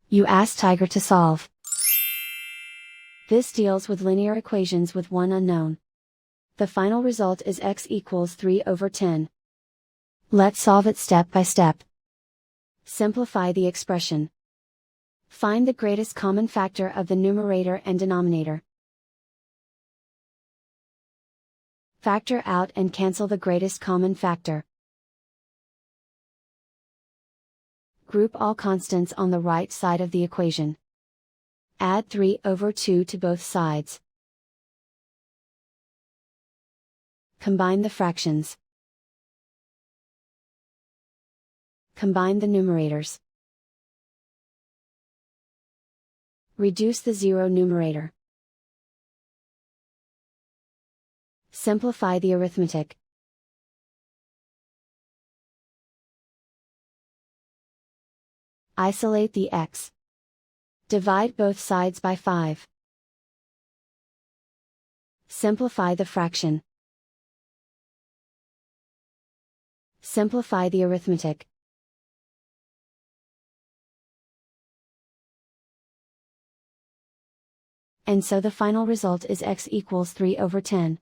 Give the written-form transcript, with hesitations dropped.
You ask Tiger to solve. This deals with linear equations with one unknown. The final result is x equals 3/10. Let's solve it step by step. Simplify the expression. Find the greatest common factor of the numerator and denominator. Factor out and cancel the greatest common factor. Group all constants on the right side of the equation. Add 3/2 to both sides. Combine the fractions. Combine the numerators. Reduce the zero numerator. Simplify the arithmetic. Isolate the x. Divide both sides by 5. Simplify the fraction. Simplify the arithmetic. And so the final result is x equals 3/10.